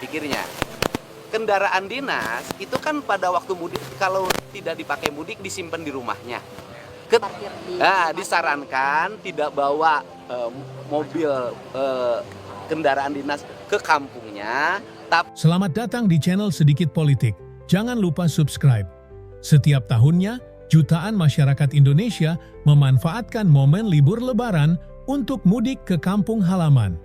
Pikirnya, kendaraan dinas itu kan pada waktu mudik kalau tidak dipakai mudik disimpan di rumahnya. Parkir di Disarankan tidak bawa mobil kendaraan dinas ke kampungnya. Selamat datang di channel Sedikit Politik. Jangan lupa subscribe. Setiap tahunnya, jutaan masyarakat Indonesia memanfaatkan momen libur Lebaran untuk mudik ke kampung halaman.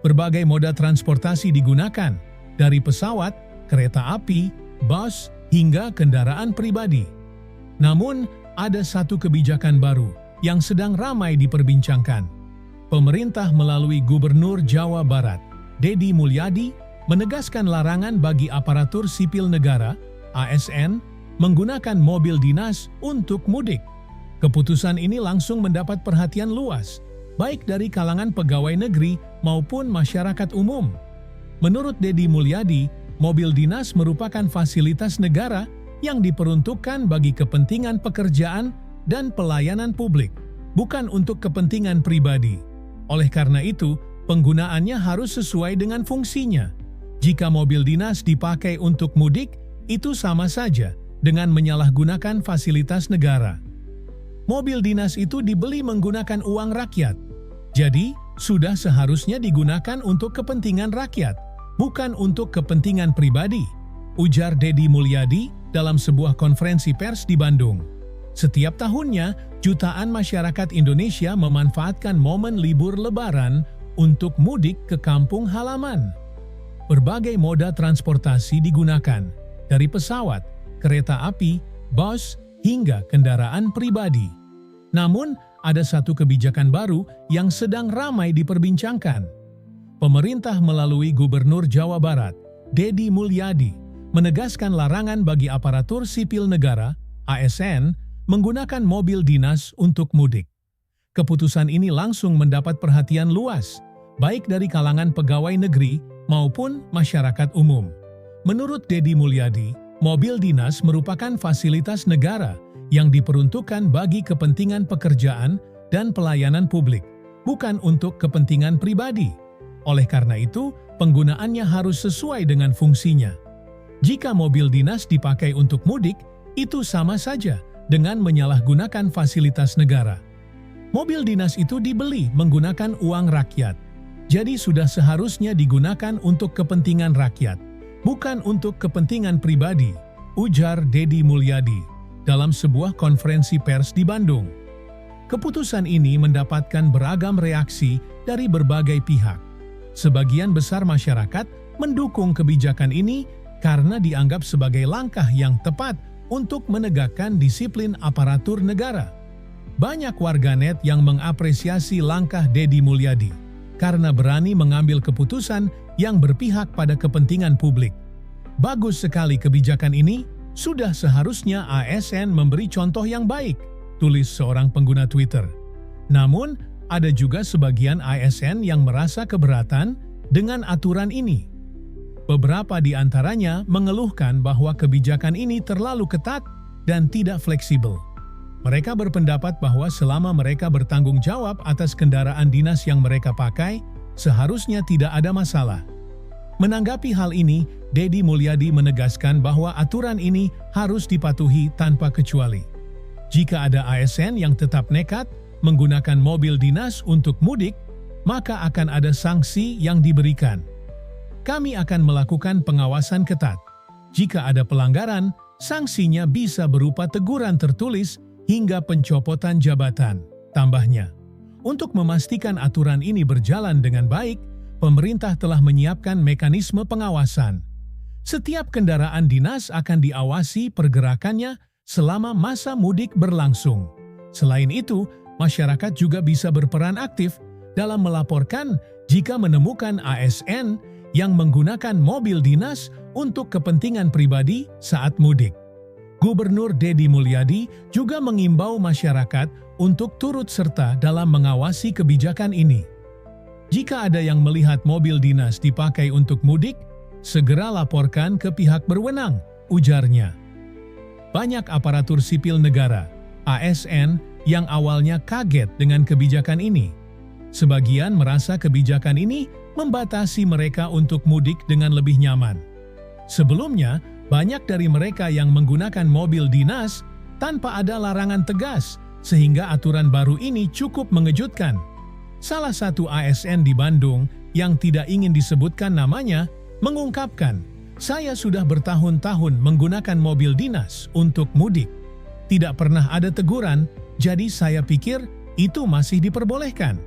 Berbagai moda transportasi digunakan, dari pesawat, kereta api, bus, hingga kendaraan pribadi. Namun, ada satu kebijakan baru yang sedang ramai diperbincangkan. Pemerintah melalui Gubernur Jawa Barat, Deddy Mulyadi, menegaskan larangan bagi aparatur sipil negara, ASN, menggunakan mobil dinas untuk mudik. Keputusan ini langsung mendapat perhatian luas, baik dari kalangan pegawai negeri maupun masyarakat umum. Menurut Deddy Mulyadi, mobil dinas merupakan fasilitas negara yang diperuntukkan bagi kepentingan pekerjaan dan pelayanan publik, bukan untuk kepentingan pribadi. Oleh karena itu, penggunaannya harus sesuai dengan fungsinya. Jika mobil dinas dipakai untuk mudik, itu sama saja dengan menyalahgunakan fasilitas negara. Mobil dinas itu dibeli menggunakan uang rakyat, jadi sudah seharusnya digunakan untuk kepentingan rakyat, bukan untuk kepentingan pribadi, ujar Deddy Mulyadi dalam sebuah konferensi pers di Bandung. Setiap tahunnya, jutaan masyarakat Indonesia memanfaatkan momen libur Lebaran untuk mudik ke kampung halaman. Berbagai moda transportasi digunakan, dari pesawat, kereta api, bus, hingga kendaraan pribadi. Namun, ada satu kebijakan baru yang sedang ramai diperbincangkan. Pemerintah melalui Gubernur Jawa Barat, Deddy Mulyadi, menegaskan larangan bagi aparatur sipil negara, ASN, menggunakan mobil dinas untuk mudik. Keputusan ini langsung mendapat perhatian luas, baik dari kalangan pegawai negeri maupun masyarakat umum. Menurut Deddy Mulyadi, mobil dinas merupakan fasilitas negara yang diperuntukkan bagi kepentingan pekerjaan dan pelayanan publik, bukan untuk kepentingan pribadi. Oleh karena itu, penggunaannya harus sesuai dengan fungsinya. Jika mobil dinas dipakai untuk mudik, itu sama saja dengan menyalahgunakan fasilitas negara. Mobil dinas itu dibeli menggunakan uang rakyat, jadi sudah seharusnya digunakan untuk kepentingan rakyat, bukan untuk kepentingan pribadi, ujar Deddy Mulyadi dalam sebuah konferensi pers di Bandung. Keputusan ini mendapatkan beragam reaksi dari berbagai pihak. Sebagian besar masyarakat mendukung kebijakan ini karena dianggap sebagai langkah yang tepat untuk menegakkan disiplin aparatur negara. Banyak warganet yang mengapresiasi langkah Deddy Mulyadi karena berani mengambil keputusan yang berpihak pada kepentingan publik. Bagus sekali kebijakan ini, sudah seharusnya ASN memberi contoh yang baik, tulis seorang pengguna Twitter. Namun, ada juga sebagian ASN yang merasa keberatan dengan aturan ini. Beberapa di antaranya mengeluhkan bahwa kebijakan ini terlalu ketat dan tidak fleksibel. Mereka berpendapat bahwa selama mereka bertanggung jawab atas kendaraan dinas yang mereka pakai, seharusnya tidak ada masalah. Menanggapi hal ini, Deddy Mulyadi menegaskan bahwa aturan ini harus dipatuhi tanpa kecuali. Jika ada ASN yang tetap nekat menggunakan mobil dinas untuk mudik, maka akan ada sanksi yang diberikan. Kami akan melakukan pengawasan ketat. Jika ada pelanggaran, sanksinya bisa berupa teguran tertulis hingga pencopotan jabatan, tambahnya. Untuk memastikan aturan ini berjalan dengan baik, pemerintah telah menyiapkan mekanisme pengawasan. Setiap kendaraan dinas akan diawasi pergerakannya selama masa mudik berlangsung. Selain itu, masyarakat juga bisa berperan aktif dalam melaporkan jika menemukan ASN yang menggunakan mobil dinas untuk kepentingan pribadi saat mudik. Gubernur Deddy Mulyadi juga mengimbau masyarakat untuk turut serta dalam mengawasi kebijakan ini. Jika ada yang melihat mobil dinas dipakai untuk mudik, segera laporkan ke pihak berwenang, ujarnya. Banyak aparatur sipil negara, ASN, yang awalnya kaget dengan kebijakan ini. Sebagian merasa kebijakan ini membatasi mereka untuk mudik dengan lebih nyaman. Sebelumnya, banyak dari mereka yang menggunakan mobil dinas tanpa ada larangan tegas, sehingga aturan baru ini cukup mengejutkan. Salah satu ASN di Bandung yang tidak ingin disebutkan namanya mengungkapkan, "Saya sudah bertahun-tahun menggunakan mobil dinas untuk mudik. Tidak pernah ada teguran, jadi saya pikir itu masih diperbolehkan.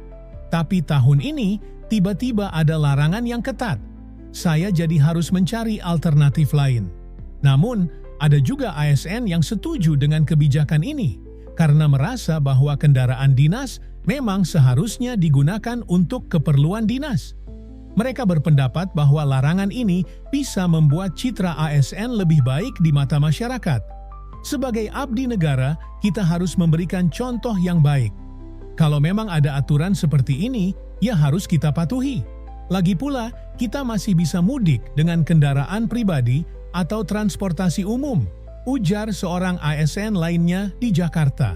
Tapi tahun ini tiba-tiba ada larangan yang ketat. Saya jadi harus mencari alternatif lain." Namun, ada juga ASN yang setuju dengan kebijakan ini karena merasa bahwa kendaraan dinas memang seharusnya digunakan untuk keperluan dinas. Mereka berpendapat bahwa larangan ini bisa membuat citra ASN lebih baik di mata masyarakat. Sebagai abdi negara, kita harus memberikan contoh yang baik. Kalau memang ada aturan seperti ini, ya harus kita patuhi. Lagi pula, kita masih bisa mudik dengan kendaraan pribadi atau transportasi umum, ujar seorang ASN lainnya di Jakarta.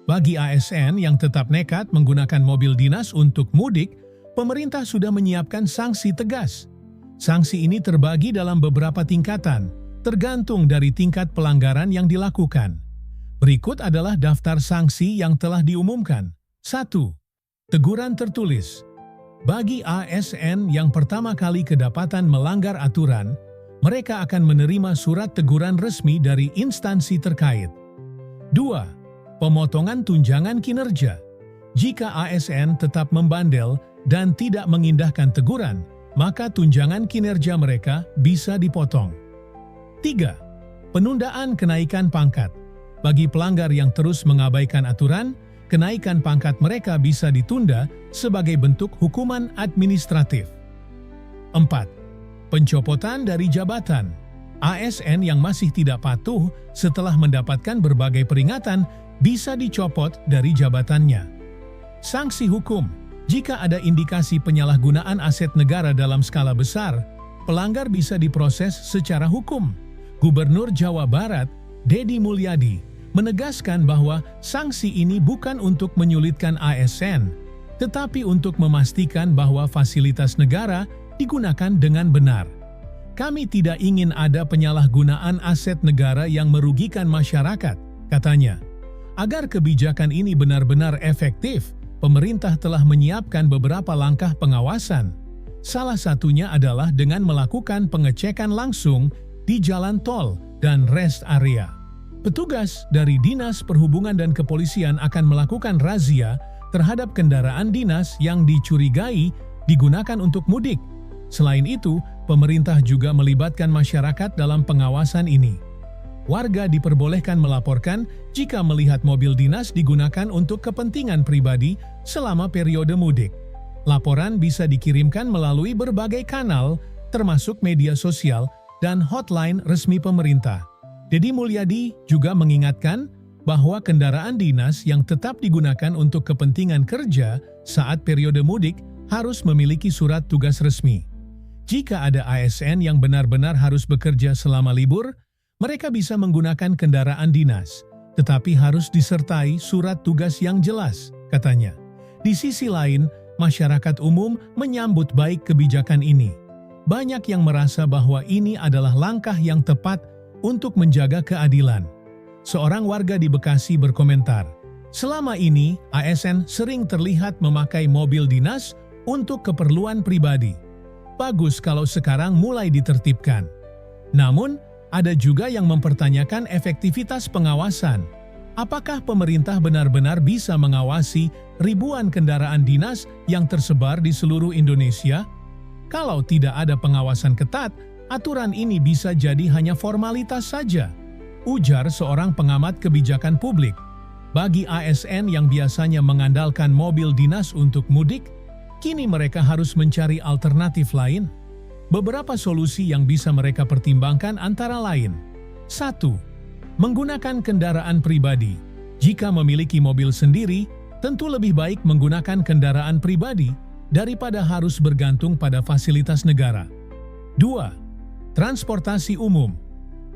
Bagi ASN yang tetap nekat menggunakan mobil dinas untuk mudik, pemerintah sudah menyiapkan sanksi tegas. Sanksi ini terbagi dalam beberapa tingkatan, tergantung dari tingkat pelanggaran yang dilakukan. Berikut adalah daftar sanksi yang telah diumumkan. 1. Teguran tertulis. Bagi ASN yang pertama kali kedapatan melanggar aturan, mereka akan menerima surat teguran resmi dari instansi terkait. 2. Pemotongan tunjangan kinerja. Jika ASN tetap membandel dan tidak mengindahkan teguran, maka tunjangan kinerja mereka bisa dipotong. 3. Penundaan kenaikan pangkat. Bagi pelanggar yang terus mengabaikan aturan, kenaikan pangkat mereka bisa ditunda sebagai bentuk hukuman administratif. 4. Pencopotan dari jabatan. ASN yang masih tidak patuh setelah mendapatkan berbagai peringatan bisa dicopot dari jabatannya. Sanksi hukum. Jika ada indikasi penyalahgunaan aset negara dalam skala besar, pelanggar bisa diproses secara hukum. Gubernur Jawa Barat, Deddy Mulyadi, menegaskan bahwa sanksi ini bukan untuk menyulitkan ASN, tetapi untuk memastikan bahwa fasilitas negara digunakan dengan benar. Kami tidak ingin ada penyalahgunaan aset negara yang merugikan masyarakat, katanya. Agar kebijakan ini benar-benar efektif, pemerintah telah menyiapkan beberapa langkah pengawasan. Salah satunya adalah dengan melakukan pengecekan langsung di jalan tol dan rest area. Petugas dari Dinas Perhubungan dan Kepolisian akan melakukan razia terhadap kendaraan dinas yang dicurigai digunakan untuk mudik. Selain itu, pemerintah juga melibatkan masyarakat dalam pengawasan ini. Warga diperbolehkan melaporkan jika melihat mobil dinas digunakan untuk kepentingan pribadi selama periode mudik. Laporan bisa dikirimkan melalui berbagai kanal, termasuk media sosial dan hotline resmi pemerintah. Deddy Mulyadi juga mengingatkan bahwa kendaraan dinas yang tetap digunakan untuk kepentingan kerja saat periode mudik harus memiliki surat tugas resmi. Jika ada ASN yang benar-benar harus bekerja selama libur, mereka bisa menggunakan kendaraan dinas, tetapi harus disertai surat tugas yang jelas, katanya. Di sisi lain, masyarakat umum menyambut baik kebijakan ini. Banyak yang merasa bahwa ini adalah langkah yang tepat untuk menjaga keadilan. Seorang warga di Bekasi berkomentar, "Selama ini, ASN sering terlihat memakai mobil dinas untuk keperluan pribadi. Bagus kalau sekarang mulai ditertibkan. Namun, ada juga yang mempertanyakan efektivitas pengawasan. Apakah pemerintah benar-benar bisa mengawasi ribuan kendaraan dinas yang tersebar di seluruh Indonesia? Kalau tidak ada pengawasan ketat, aturan ini bisa jadi hanya formalitas saja," ujar seorang pengamat kebijakan publik. Bagi ASN yang biasanya mengandalkan mobil dinas untuk mudik, kini mereka harus mencari alternatif lain. Beberapa solusi yang bisa mereka pertimbangkan antara lain. 1. Menggunakan kendaraan pribadi. Jika memiliki mobil sendiri, tentu lebih baik menggunakan kendaraan pribadi daripada harus bergantung pada fasilitas negara. 2. Transportasi umum.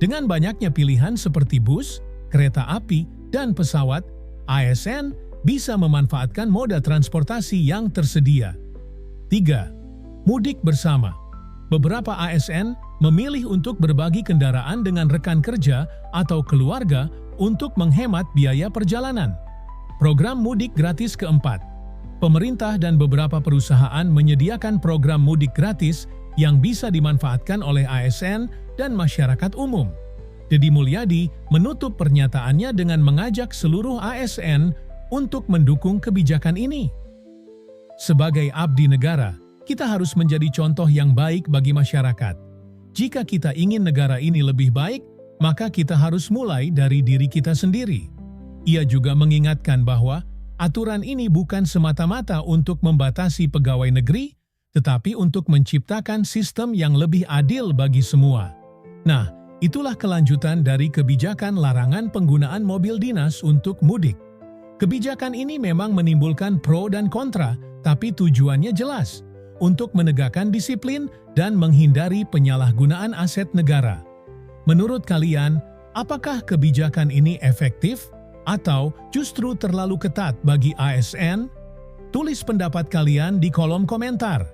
Dengan banyaknya pilihan seperti bus, kereta api, dan pesawat, ASN bisa memanfaatkan moda transportasi yang tersedia. 3. Mudik bersama. Beberapa ASN memilih untuk berbagi kendaraan dengan rekan kerja atau keluarga untuk menghemat biaya perjalanan. Program mudik gratis keempat. Pemerintah dan beberapa perusahaan menyediakan program mudik gratis yang bisa dimanfaatkan oleh ASN dan masyarakat umum. Deddy Mulyadi menutup pernyataannya dengan mengajak seluruh ASN untuk mendukung kebijakan ini. Sebagai abdi negara, kita harus menjadi contoh yang baik bagi masyarakat. Jika kita ingin negara ini lebih baik, maka kita harus mulai dari diri kita sendiri. Ia juga mengingatkan bahwa aturan ini bukan semata-mata untuk membatasi pegawai negeri, tetapi untuk menciptakan sistem yang lebih adil bagi semua. Nah, itulah kelanjutan dari kebijakan larangan penggunaan mobil dinas untuk mudik. Kebijakan ini memang menimbulkan pro dan kontra, tapi tujuannya jelas, untuk menegakkan disiplin dan menghindari penyalahgunaan aset negara. Menurut kalian, apakah kebijakan ini efektif atau justru terlalu ketat bagi ASN? Tulis pendapat kalian di kolom komentar.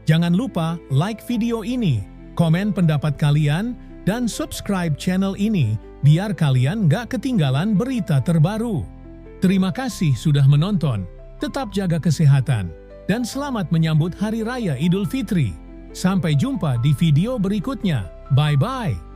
Jangan lupa like video ini, komen pendapat kalian, dan subscribe channel ini biar kalian nggak ketinggalan berita terbaru. Terima kasih sudah menonton, tetap jaga kesehatan, dan selamat menyambut Hari Raya Idul Fitri. Sampai jumpa di video berikutnya. Bye-bye.